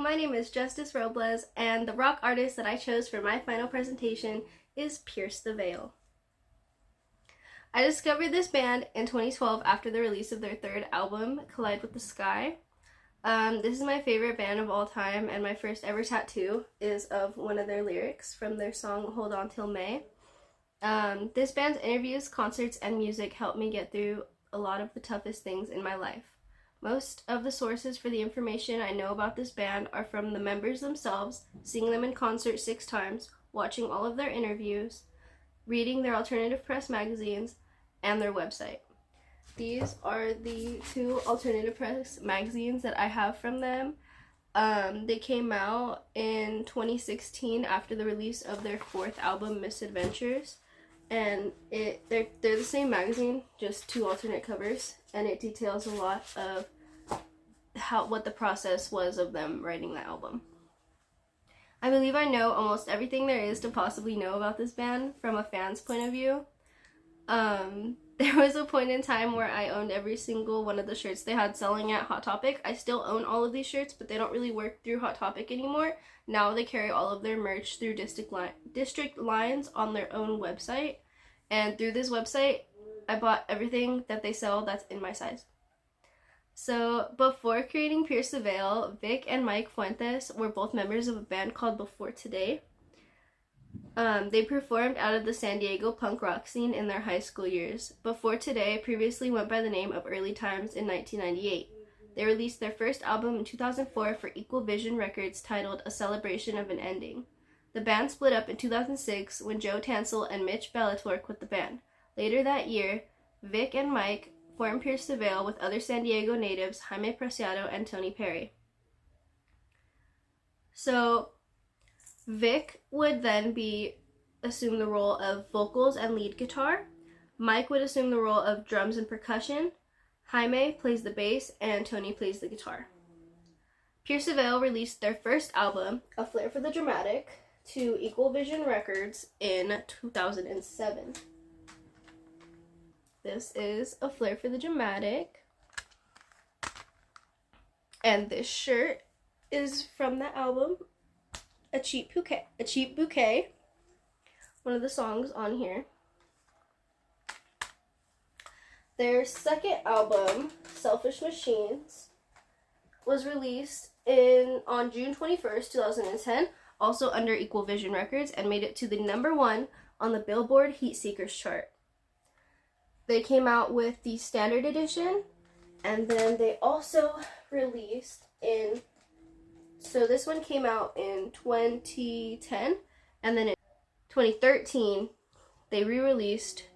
my name is Justice Robles, and the rock artist that I chose for my final presentation is Pierce the Veil. I discovered this band in 2012 after the release of their third album, Collide with the Sky. This is my favorite band of all time, and my first ever tattoo is of one of their lyrics from their song Hold On Till May. This band's interviews, concerts, and music helped me get through a lot of the toughest things in my life. Most of the sources for the information I know about this band are from the members themselves, seeing them in concert 6 times, watching all of their interviews, reading their alternative press magazines, and their website. These are the 2 alternative press magazines that I have from them. They came out in 2016 after the release of their 4th album, Misadventures. And they're the same magazine, just 2 alternate covers, and it details a lot of what the process was of them writing the album. I believe I know almost everything there is to possibly know about this band from a fan's point of view. There was a point in time where I owned every single one of the shirts they had selling at Hot Topic. I still own all of these shirts, but they don't really work through Hot Topic anymore. Now they carry all of their merch through district lines on their own website. And through this website, I bought everything that they sell that's in my size. So before creating Pierce the Veil, Vic and Mike Fuentes were both members of a band called Before Today. They performed out of the San Diego punk rock scene in their high school years. Before Today previously went by the name of Early Times in 1998. They released their first album in 2004 for Equal Vision Records titled A Celebration of an Ending. The band split up in 2006 when Joe Tansel and Mitch Bellator quit the band. Later that year, Vic and Mike formed Pierce the Veil with other San Diego natives Jaime Preciado and Tony Perry. So Vic would then assume the role of vocals and lead guitar. Mike would assume the role of drums and percussion. Jaime plays the bass, and Tony plays the guitar. Pierce the Veil released their first album, A Flair for the Dramatic, to Equal Vision Records in 2007. This is A Flair for the Dramatic. And this shirt is from the album, A Cheap Bouquet. One of the songs on here. Their second album, Selfish Machines, was released on June 21st, 2010, also under Equal Vision Records, and made it to the #1 on the Billboard Heat Seekers chart. They came out with the standard edition, and then they also released so this one came out in 2010, and then in 2013, they re-released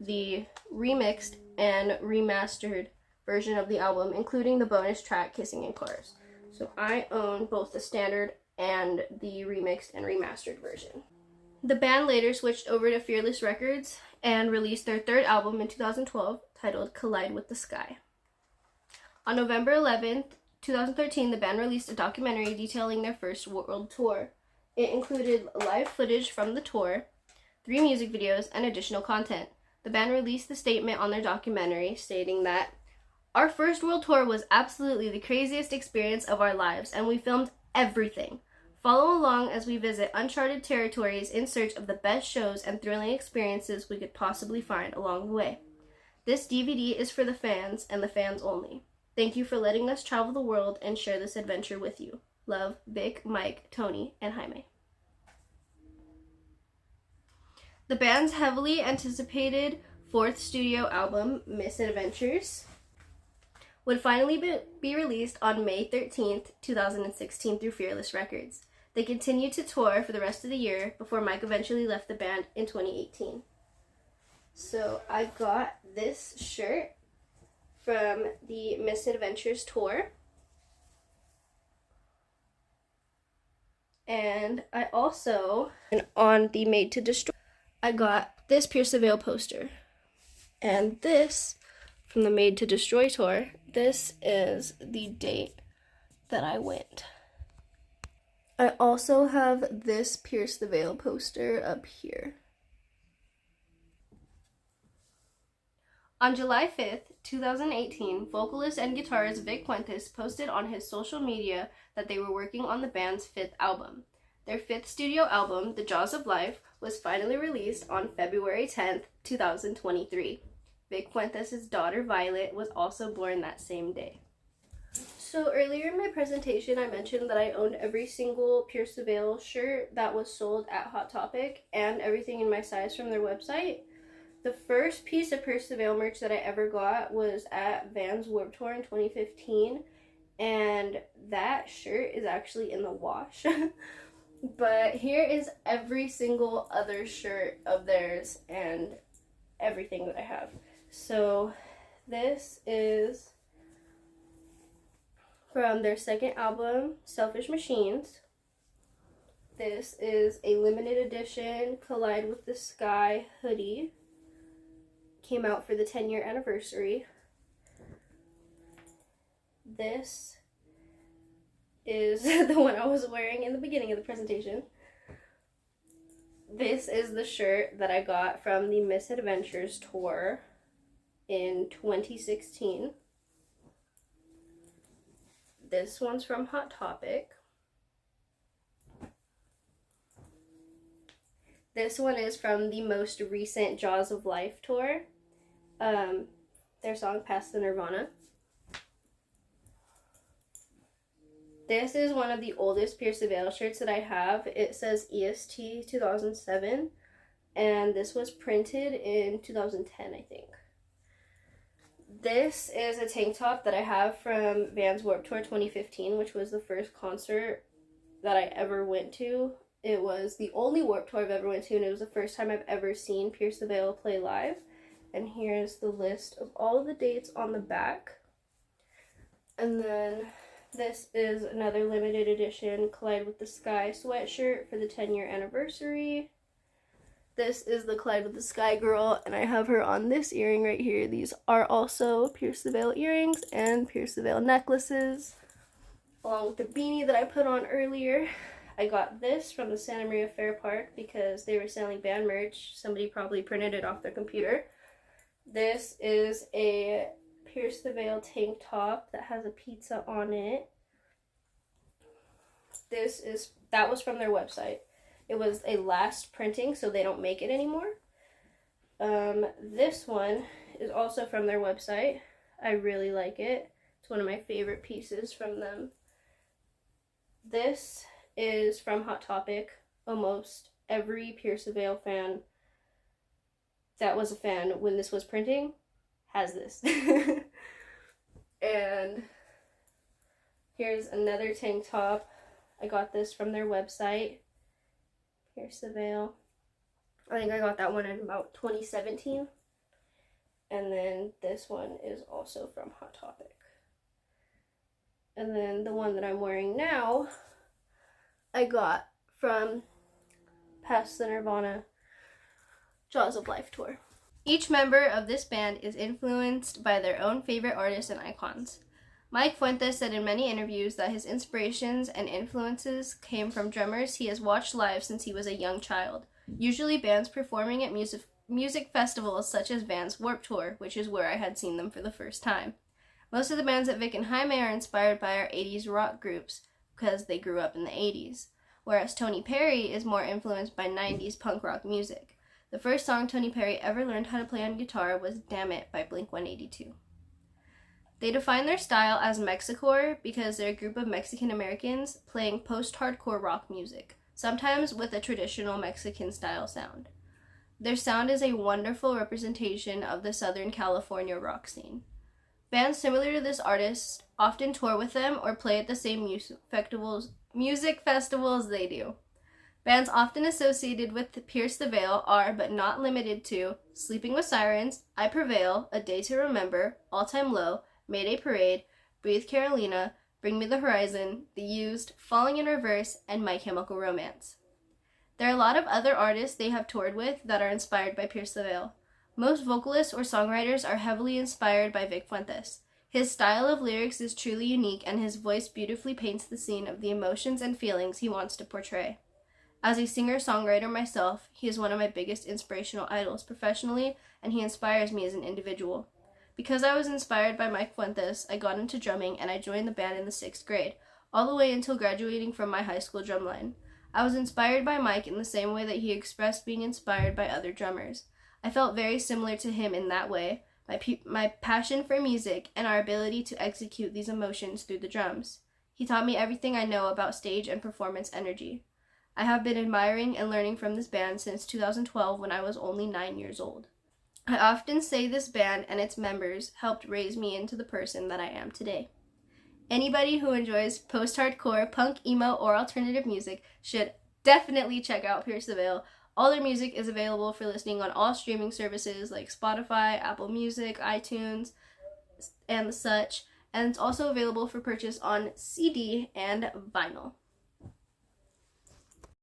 the remixed and remastered version of the album, including the bonus track, Kissing in Cars. So I own both the standard and the remixed and remastered version. The band later switched over to Fearless Records and released their 3rd album in 2012, titled Collide with the Sky. On November 11th, 2013, the band released a documentary detailing their first world tour. It included live footage from the tour, 3 music videos, and additional content. The band released the statement on their documentary stating that, "Our first world tour was absolutely the craziest experience of our lives, and we filmed everything. Follow along as we visit uncharted territories in search of the best shows and thrilling experiences we could possibly find along the way. This DVD is for the fans and the fans only. Thank you for letting us travel the world and share this adventure with you. Love, Vic, Mike, Tony, and Jaime." The band's heavily anticipated 4th studio album, Misadventures, would finally be released on May 13th, 2016 through Fearless Records. They continued to tour for the rest of the year before Mike eventually left the band in 2018. So I got this shirt from the Misadventures tour. And I also, on the Made to Destroy, I got this Pierce the Veil poster. And this, from the Made to Destroy tour, this is the date that I went. I also have this Pierce the Veil poster up here. On July 5th, 2018, vocalist and guitarist Vic Fuentes posted on his social media that they were working on the band's 5th album. Their 5th studio album, The Jaws of Life, was finally released on February 10th, 2023. Vic Fuentes' daughter Violet was also born that same day. So earlier in my presentation, I mentioned that I owned every single Pierce the Veil shirt that was sold at Hot Topic and everything in my size from their website. The first piece of Pierce the Veil merch that I ever got was at Vans Warped Tour in 2015, and that shirt is actually in the wash. But here is every single other shirt of theirs and everything that I have. So this is from their second album, Selfish Machines. This is a limited edition Collide with the Sky hoodie. Came out for the 10-year anniversary. This is the one I was wearing in the beginning of the presentation. This is the shirt that I got from the Misadventures tour in 2016. This one's from Hot Topic. This one is from the most recent Jaws of Life tour. Their song Past the Nirvana. This is one of the oldest Pierce the Veil shirts that I have. It says EST 2007, and this was printed in 2010, I think. This is a tank top that I have from Vans Warped Tour 2015, which was the first concert that I ever went to. It was the only Warped Tour I've ever went to, and it was the first time I've ever seen Pierce the Veil play live. And here's the list of all of the dates on the back. And then this is another limited edition Collide with the Sky sweatshirt for the 10-year anniversary. This is the Collide with the Sky girl, and I have her on this earring right here. These are also Pierce the Veil earrings and Pierce the Veil necklaces, along with the beanie that I put on earlier. I got this from the Santa Maria Fair Park because they were selling band merch. Somebody probably printed it off their computer. This is a Pierce the Veil tank top that has a pizza on it. That was from their website. It was a last printing, so they don't make it anymore. This one is also from their website. I really like it. It's one of my favorite pieces from them. This is from Hot Topic. Almost every Pierce the Veil fan that was a fan when this was printing has this. And here's another tank top. I got this from their website. Pierce the Veil. I think I got that one in about 2017. And then this one is also from Hot Topic. And then the one that I'm wearing now, I got from Past the Nirvana Jaws of Life tour. Each member of this band is influenced by their own favorite artists and icons. Mike Fuentes said in many interviews that his inspirations and influences came from drummers he has watched live since he was a young child, usually bands performing at music festivals such as Vans Warped Tour, which is where I had seen them for the first time. Most of the bands that Vic and Jaime are inspired by are 80s rock groups, because they grew up in the 80s, whereas Tony Perry is more influenced by 90s punk rock music. The first song Tony Perry ever learned how to play on guitar was Damn It by Blink-182. They define their style as Mexicore because they're a group of Mexican Americans playing post-hardcore rock music, sometimes with a traditional Mexican style sound. Their sound is a wonderful representation of the Southern California rock scene. Bands similar to this artist often tour with them or play at the same music festivals they do. Bands often associated with Pierce the Veil are, but not limited to, Sleeping with Sirens, I Prevail, A Day to Remember, All Time Low, Mayday Parade, Breathe Carolina, Bring Me the Horizon, The Used, Falling in Reverse, and My Chemical Romance. There are a lot of other artists they have toured with that are inspired by Pierce the Veil. Most vocalists or songwriters are heavily inspired by Vic Fuentes. His style of lyrics is truly unique, and his voice beautifully paints the scene of the emotions and feelings he wants to portray. As a singer-songwriter myself, he is one of my biggest inspirational idols professionally, and he inspires me as an individual. Because I was inspired by Mike Fuentes, I got into drumming and I joined the band in the 6th grade, all the way until graduating from my high school drumline. I was inspired by Mike in the same way that he expressed being inspired by other drummers. I felt very similar to him in that way, my passion for music and our ability to execute these emotions through the drums. He taught me everything I know about stage and performance energy. I have been admiring and learning from this band since 2012 when I was only 9 years old. I often say this band and its members helped raise me into the person that I am today. Anybody who enjoys post-hardcore, punk, emo, or alternative music should definitely check out Pierce the Veil. All their music is available for listening on all streaming services like Spotify, Apple Music, iTunes, and such, and it's also available for purchase on CD and vinyl.